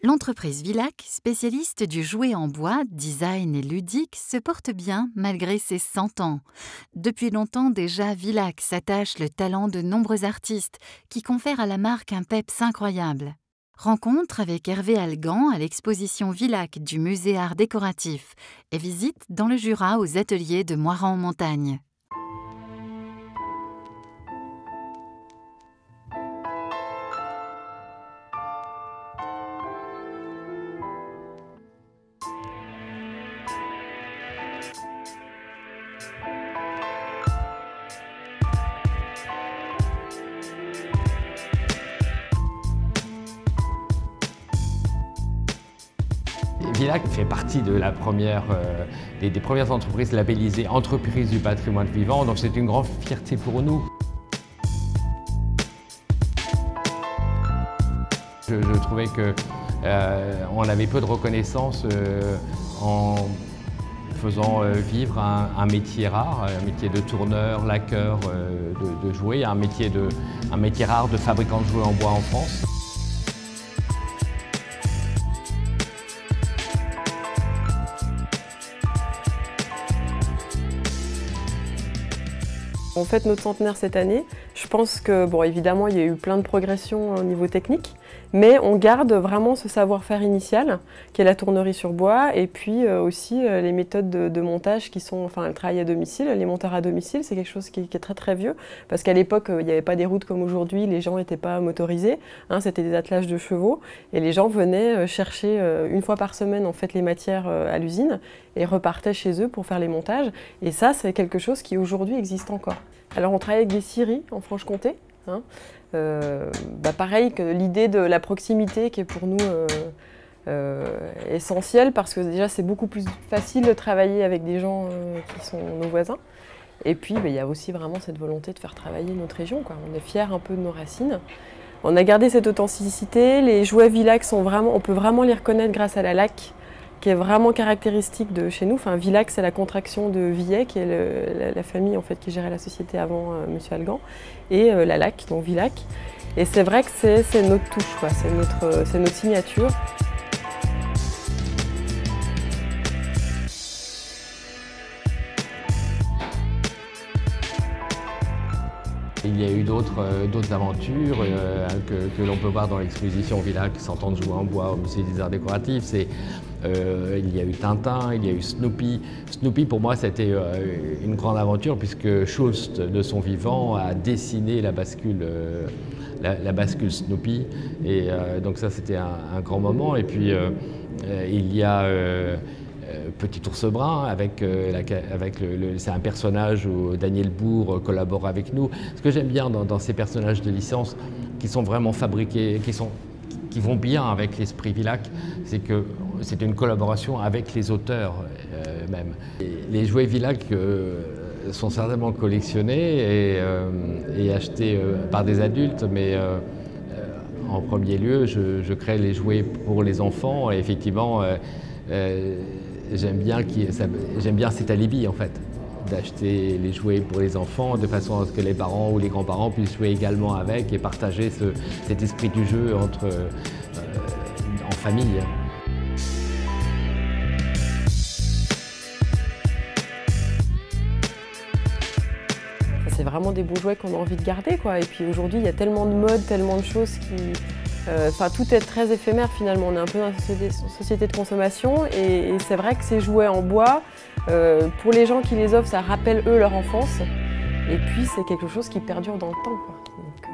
L'entreprise Villac, spécialiste du jouet en bois, design et ludique, se porte bien malgré ses 100 ans. Depuis longtemps déjà, Villac s'attache le talent de nombreux artistes qui confèrent à la marque un peps incroyable. Rencontre avec Hervé Algan à l'exposition Villac du musée art décoratif et visite dans le Jura aux ateliers de Moirans-en-Montagne. Villac fait partie de la des premières entreprises labellisées entreprises du patrimoine vivant, donc c'est une grande fierté pour nous. Je trouvais qu'on avait peu de reconnaissance en faisant vivre un métier rare, un métier de tourneur, laqueur de jouets, un métier rare de fabricant de jouets en bois en France. On fête notre centenaire cette année. Je pense que, bon, évidemment, il y a eu plein de progressions au niveau technique, mais on garde vraiment ce savoir-faire initial, qui est la tournerie sur bois, et puis aussi les méthodes de montage qui sont, enfin, le travail à domicile, les monteurs à domicile, c'est quelque chose qui est très très vieux, parce qu'à l'époque, il n'y avait pas des routes comme aujourd'hui, les gens n'étaient pas motorisés, hein, c'était des attelages de chevaux, et les gens venaient chercher une fois par semaine en fait les matières à l'usine, et repartaient chez eux pour faire les montages, et ça, c'est quelque chose qui aujourd'hui existe encore. Alors on travaille avec des scieries en Franche-Comté, hein. Pareil que l'idée de la proximité qui est pour nous essentielle, parce que déjà c'est beaucoup plus facile de travailler avec des gens qui sont nos voisins. Et puis il y a aussi vraiment cette volonté de faire travailler notre région, quoi. On est fiers un peu de nos racines. On a gardé cette authenticité, les jouets Villac sont vraiment, on peut vraiment les reconnaître grâce à la laque, qui est vraiment caractéristique de chez nous. Enfin, Villac, c'est la contraction de Villet, qui est la famille en fait, qui gérait la société avant Monsieur Algan, et la laque, donc Villac. Et c'est vrai que c'est notre touche, c'est notre signature. Il y a eu d'autres aventures que l'on peut voir dans l'exposition Villac 100 ans de jouets en bois au musée des arts décoratifs. Il y a eu Tintin, il y a eu Snoopy. Snoopy, pour moi, c'était une grande aventure puisque Schultz, de son vivant, a dessiné la bascule Snoopy. Et donc ça, c'était un grand moment. Et puis, il y a Petit Ours Brun, c'est un personnage où Daniel Bourg collabore avec nous. Ce que j'aime bien dans ces personnages de licence, qui sont vraiment fabriqués, qui vont bien avec l'esprit Villac, c'est que c'est une collaboration avec les auteurs même. Les jouets Villac sont certainement collectionnés et achetés par des adultes, mais en premier lieu, je crée les jouets pour les enfants et effectivement, j'aime bien cet alibi en fait, d'acheter les jouets pour les enfants de façon à ce que les parents ou les grands-parents puissent jouer également avec et partager cet esprit du jeu en famille. C'est vraiment des beaux jouets qu'on a envie de garder, quoi. Et puis aujourd'hui, il y a tellement de modes, tellement de choses qui... tout est très éphémère finalement, on est un peu dans une société de consommation et c'est vrai que ces jouets en bois, pour les gens qui les offrent, ça rappelle eux leur enfance et puis c'est quelque chose qui perdure dans le temps, quoi. Donc,